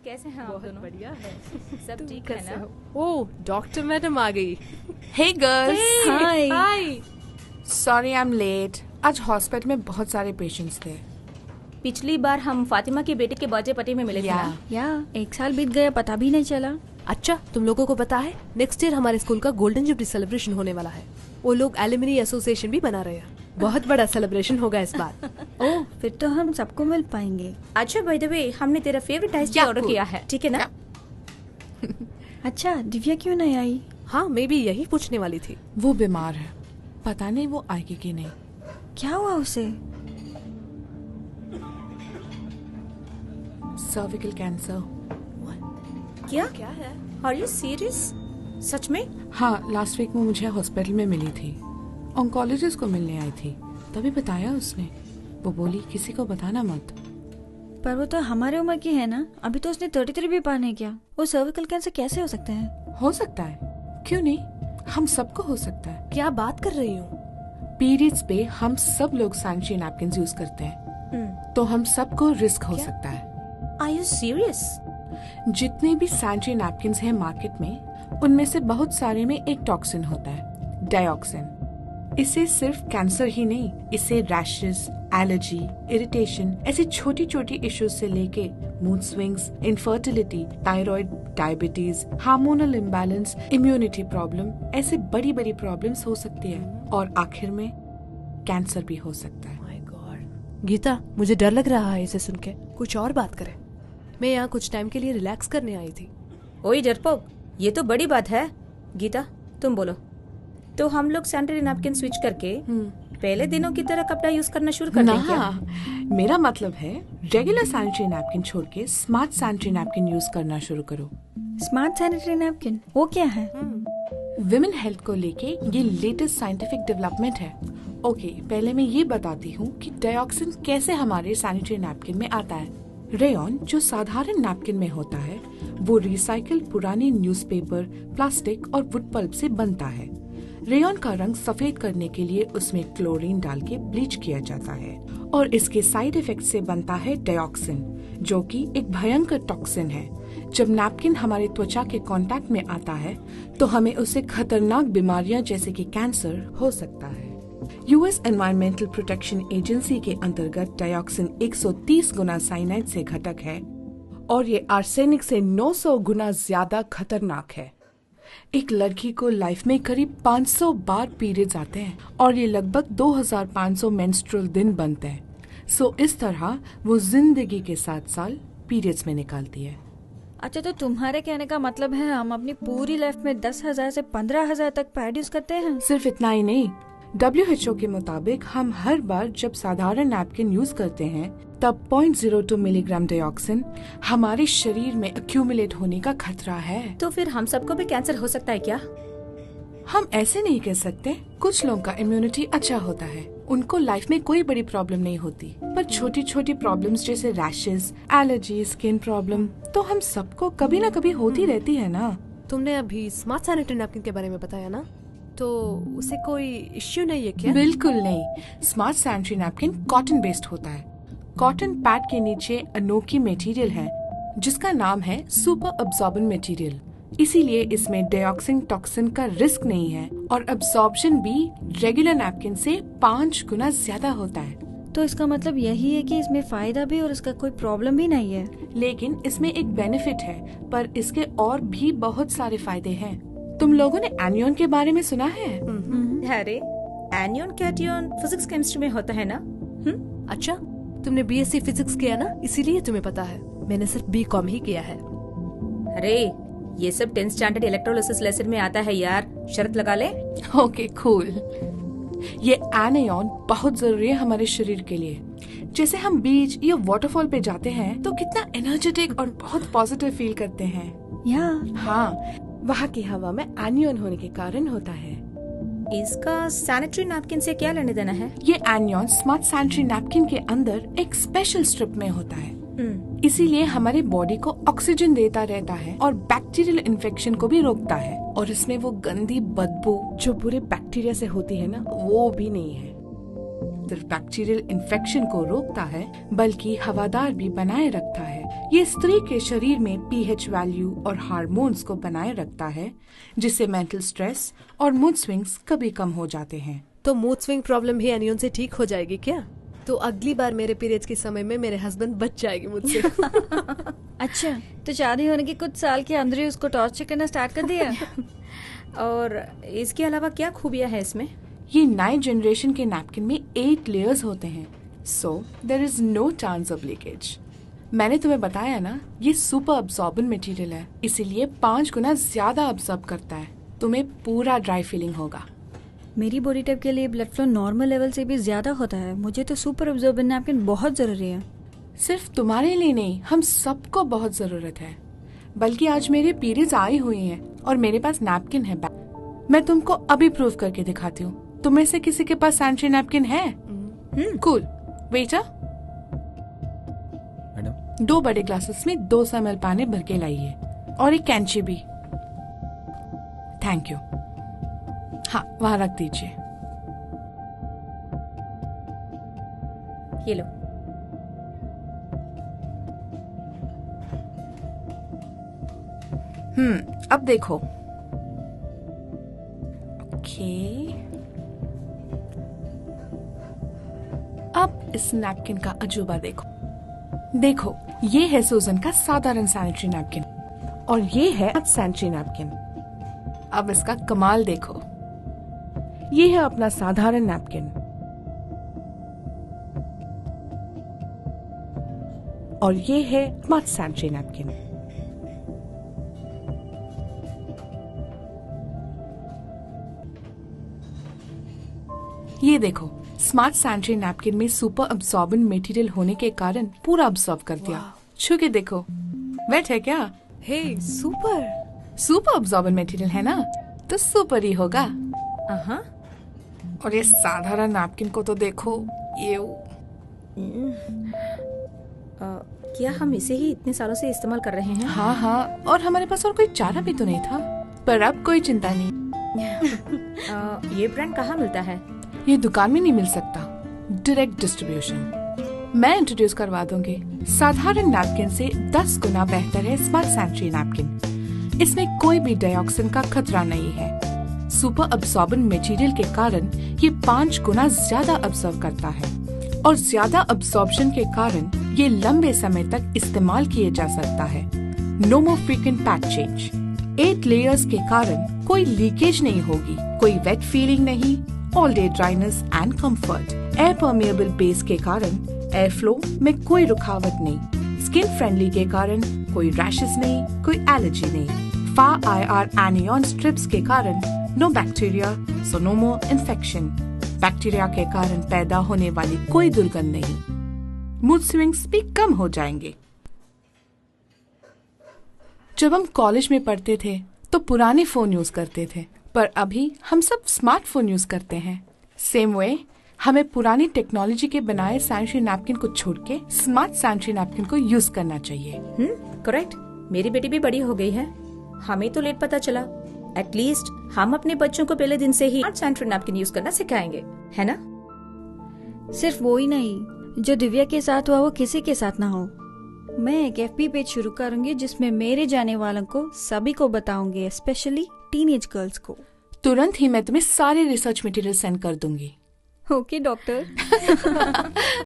कैसे हैं आप बहुत दोनों? बढ़िया है। सब ठीक है ना? ओह, डॉक्टर मैडम आ गई। Hey girls! Hi hi. Sorry I'm late. आज हॉस्पिटल में बहुत सारे पेशेंट्स थे। पिछली बार हम फातिमा की बेटे के बर्थडे पार्टी में मिले थे ना? या 1 साल बीत गया, पता भी नहीं चला। अच्छा, तुम लोगों को पता है नेक्स्ट ईयर हमारे स्कूल का गोल्डन जुबली सेलिब्रेशन होने वाला है। वो लोग एलुमनी एसोसिएशन भी बना रहे हैं। बहुत बड़ा सेलिब्रेशन होगा इस बार। ओह, फिर तो हम सबको मिल पाएंगे। अच्छा बाय द वे, हमने तेरा फेवरेट आइस टी क्या ऑर्डर cool? किया है, ठीक है ना? अच्छा, दिव्या क्यों नहीं आई? हाँ, मैं भी यही पूछने वाली थी। वो बीमार है, पता नहीं वो आएगी कि नहीं। क्या हुआ उसे? Cervical cancer. क्या है? Are you serious? सच में? हाँ, लास्ट वीक वो मुझे हॉस्पिटल में मिली थी। ऑन्कोलॉजिस्ट को मिलने आई थी, तभी बताया उसने। वो बोली किसी को बताना मत। पर वो तो हमारे उम्र की है ना। अभी तो उसने 33 भी पार नहीं किया। वो सर्विकल कैंसर कैसे हो सकता है? हो सकता है, क्यों नहीं, हम सबको हो सकता है। क्या बात कर रही हूँ? पीरियड्स पे हम सब लोग सैनिटरी नैपकिन यूज करते हैं, तो हम सबको रिस्क हो सकता है। Are you serious? जितने भी सैनिटरी नैपकिन हैं मार्केट में, उनमें से बहुत सारे में एक टॉक्सिन होता है, डाइऑक्सिन। इससे सिर्फ कैंसर ही नहीं, इससे रैशेस, एलर्जी, इरिटेशन, ऐसी छोटी छोटी इश्यूज से लेके mood swings, infertility, thyroid, diabetes, hormonal imbalance, immunity problem, ऐसे बड़ी बड़ी प्रॉब्लम्स हो सकती है। और आखिर में कैंसर भी हो सकता है। My God. गीता, मुझे डर लग रहा है इसे सुन के। कुछ और बात करें। मैं यहाँ कुछ टाइम के लिए रिलैक्स करने आई थी। ओए डरपोक, ये तो बड़ी बात है। गीता, तुम बोलो। तो हम लोग सैनिटरी नैपकिन स्विच करके पहले दिनों की तरह कपड़ा यूज करना शुरू कर दें क्या? मेरा मतलब है रेगुलर सैनिटरी नैपकिन छोड़ के स्मार्ट सैनिटरी नैपकिन यूज करना शुरू करो। स्मार्ट सैनिटरी नैपकिन, वो क्या है? विमेन हेल्थ को लेके ये लेटेस्ट साइंटिफिक डेवलपमेंट है। ओके, पहले मैं ये बताती हूँ कि डाइऑक्सिन कैसे हमारे सैनिटरी नैपकिन में आता है। रेयॉन जो साधारण नैपकिन में होता है, वो रिसाइकिल पुरानी न्यूज़पेपर, प्लास्टिक और वुड पल्प से बनता है। रेयॉन का रंग सफेद करने के लिए उसमें क्लोरीन डाल के ब्लीच किया जाता है और इसके साइड इफेक्ट से बनता है डाइऑक्सिन, जो कि एक भयंकर टॉक्सिन है। जब नैपकिन हमारे त्वचा के कांटेक्ट में आता है तो हमें उससे खतरनाक बीमारियां जैसे कि कैंसर हो सकता है। यूएस एनवायरमेंटल प्रोटेक्शन एजेंसी के अंतर्गत डाइऑक्सिन 130 गुना साइनाइड से घटक है और ये आर्सेनिक से 900 गुना ज्यादा खतरनाक है। एक लड़की को लाइफ में करीब 500 बार पीरियड्स आते हैं और ये लगभग 2500 मेंस्ट्रुअल दिन बनते हैं। सो इस तरह वो जिंदगी के 7 साल पीरियड्स में निकालती है। अच्छा, तो तुम्हारे कहने का मतलब है हम अपनी पूरी लाइफ में 10,000 से 15,000 तक पैड यूज करते हैं? सिर्फ इतना ही नहीं, WHO के मुताबिक हम हर बार जब साधारण नैपकिन यूज करते हैं तब 0.02 मिलीग्राम डाइऑक्सिन हमारे शरीर में एक्यूमुलेट होने का खतरा है। तो फिर हम सबको भी कैंसर हो सकता है क्या? हम ऐसे नहीं कह सकते। कुछ लोगों का इम्यूनिटी अच्छा होता है, उनको लाइफ में कोई बड़ी प्रॉब्लम नहीं होती, पर छोटी छोटी प्रॉब्लम्स जैसे रैशेस, एलर्जी, स्किन प्रॉब्लम तो हम सबको कभी न कभी होती रहती है ना। तुमने अभी स्मार्ट सैनिटरी नैपकिन के बारे में बताया ना, तो उसे कोई इश्यू नहीं है क्या? बिल्कुल नहीं। Smart sanitary napkin cotton based होता है। कॉटन पैड के नीचे अनोखी मटेरियल है जिसका नाम है सुपर अब्सॉर्बेंट मटेरियल। इसीलिए इसमें डाइऑक्सिन टॉक्सिन का रिस्क नहीं है और अब्सॉर्प्शन भी रेगुलर नैपकिन से 5 गुना ज्यादा होता है। तो इसका मतलब यही है कि इसमें फायदा भी और इसका कोई प्रॉब्लम भी नहीं है। लेकिन इसमें एक बेनिफिट है, पर इसके और भी बहुत सारे फायदे हैं। तुम लोगों ने एनियन के बारे में सुना है? अरे एनियन कैटियन फिजिक्स केमिस्ट्री में होता है ना? अच्छा, तुमने बीएससी फिजिक्स किया ना, इसीलिए तुम्हें पता है। मैंने सिर्फ बीकॉम ही किया है। अरे ये सब 10th स्टैंडर्ड इलेक्ट्रोलिसिस लेसन में आता है यार, शर्त लगा ले। Okay cool. ये एनियन बहुत जरूरी है हमारे शरीर के लिए। जैसे हम बीच या वाटरफॉल पे जाते हैं तो कितना एनर्जेटिक और बहुत पॉजिटिव फील करते हैं। या हाँ, वहाँ की हवा में एनियन होने के कारण होता है। इसका सैनिटरी नैपकिन से क्या लेने देना है? ये एनियन स्मार्ट सैनिटरी नैपकिन के अंदर एक स्पेशल स्ट्रिप में होता है। इसीलिए हमारे बॉडी को ऑक्सीजन देता रहता है और बैक्टीरियल इन्फेक्शन को भी रोकता है। और इसमें वो गंदी बदबू जो पूरे बैक्टीरिया से होती है ना, वो भी नहीं है। सिर्फ बैक्टीरियल इन्फेक्शन को रोकता है, बल्कि हवादार भी बनाए रखता है, ये स्त्री के शरीर में पीएच वैल्यू और हार्मोन्स को बनाए रखता है, जिससे मेंटल स्ट्रेस और मूड स्विंग्स कभी कम हो जाते हैं। तो मूड स्विंग प्रॉब्लम भी एनियन से ठीक हो जाएगी क्या? तो अगली बार मेरे पीरियड्स के समय में मेरे हस्बैंड बच जाएगी मुझसे। अच्छा, तो शादी होने के कुछ साल के अंदर ही उसको टॉर्चर करना स्टार्ट कर दिया? और इसके अलावा क्या खूबियां है इसमें? ये नए जनरेशन के नैपकिन में 8 लेयर्स होते हैं, so there is no chance of leakage. मैंने तुम्हें बताया ना, ये सुपर अब्सॉर्बेंट मटेरियल है, इसीलिए 5 गुना ज्यादा अब्सॉर्ब करता है। तुम्हें पूरा ड्राई फीलिंग होगा। मेरी बॉडी टाइप के लिए ब्लड फ्लो नॉर्मल लेवल से भी ज्यादा होता है। मुझे तो सुपर अब्सॉर्बेंट नैपकिन बहुत जरूरी है। सिर्फ तुम्हारे लिए नहीं, हम सबको बहुत जरूरत है। बल्कि आज मेरे पीरियड्स आई हुई हैं और मेरे पास नैपकिन है। मैं तुमको अभी प्रूव करके दिखाती हूँ। तुम में से किसी के पास सैनिटरी नैपकिन है? कूल। वेटर, मैडम 2 बड़े ग्लासेस में 200 ml पानी भर के लाइए और एक कैंची भी। Thank you. हाँ, वहाँ रख दीजिए। ये लो। अब देखो। ओके, अब इस नैपकिन का अजूबा देखो। देखो, ये है सूजन का साधारण सैनिटरी नैपकिन और ये है सैनिटरी नैपकिन। अब इसका कमाल देखो। ये है अपना साधारण नैपकिन और ये है स्मार्ट सैनिटरी नैपकिन। ये देखो, स्मार्ट सैनिटरी नैपकिन में सुपर अब्सॉर्बेंट मटेरियल होने के कारण पूरा अब्सॉर्ब कर दिया। छू के देखो, वेट है क्या? हे सुपर। सुपर अब्सॉर्बेंट मटेरियल है ना, तो सुपर ही होगा। और ये साधारण नैपकिन को तो देखो, ये क्या हम इसे ही इतने सालों से इस्तेमाल कर रहे हैं? हाँ हाँ, और हमारे पास और कोई चारा भी तो नहीं था, पर अब कोई चिंता नहीं। ये ब्रांड कहाँ मिलता है? ये दुकान में नहीं मिल सकता, डायरेक्ट डिस्ट्रीब्यूशन। मैं इंट्रोड्यूस करवा दूंगी। साधारण नैपकिन से 10 गुना बेहतर है स्मार्ट सैनिटरी नैपकिन। इसमें कोई भी डाइऑक्सिन का खतरा नहीं है। सुपर अब्सॉर्बेंट मटेरियल के कारण ये 5 गुना ज्यादा अब्सॉर्ब करता है और ज्यादा अब्सॉर्प्शन के कारण ये लंबे समय तक इस्तेमाल किए जा सकता है। No more frequent pack change. 8 layers के कारण कोई लीकेज नहीं होगी, कोई वेट फीलिंग नहीं, all day dryness and comfort. Air permeable base के कारण एयर फ्लो में कोई रुकावट नहीं। स्किन फ्रेंडली के कारण कोई रैशेस नहीं, कोई एलर्जी नहीं। FAR एनियन स्ट्रिप्स के कारण no bacteria, so no more infection. Bacteria के कारण पैदा होने वाली कोई दुर्गंध नहीं। मूड स्विंग्स भी कम हो जाएंगे। जब हम कॉलेज में पढ़ते थे तो पुराने फोन यूज करते थे, पर अभी हम सब स्मार्टफोन यूज करते हैं। सेम वे हमें पुरानी टेक्नोलॉजी के बनाए सैनिटरी नैपकिन को छोड़ के स्मार्ट सैनिटरी नैपकिन को यूज करना चाहिए। करेक्ट। मेरी बेटी भी बड़ी हो गई है, हमें तो लेट पता चला। एटलीस्ट हम अपने बच्चों को पहले दिन से ही स्मार्ट सैनिटरी नैपकिन यूज करना सिखाएंगे, है ना? सिर्फ वो ही नहीं, जो दिव्या के साथ हुआ वो किसी के साथ ना हो। मैं एक FB पेज शुरू करूंगी जिसमें मेरे जाने वालों को सभी को बताऊंगी, स्पेशली टीनेज गर्ल्स को। तुरंत ही मैं तुम्हें सारे रिसर्च मटेरियल सेंड कर दूंगी। Okay doctor.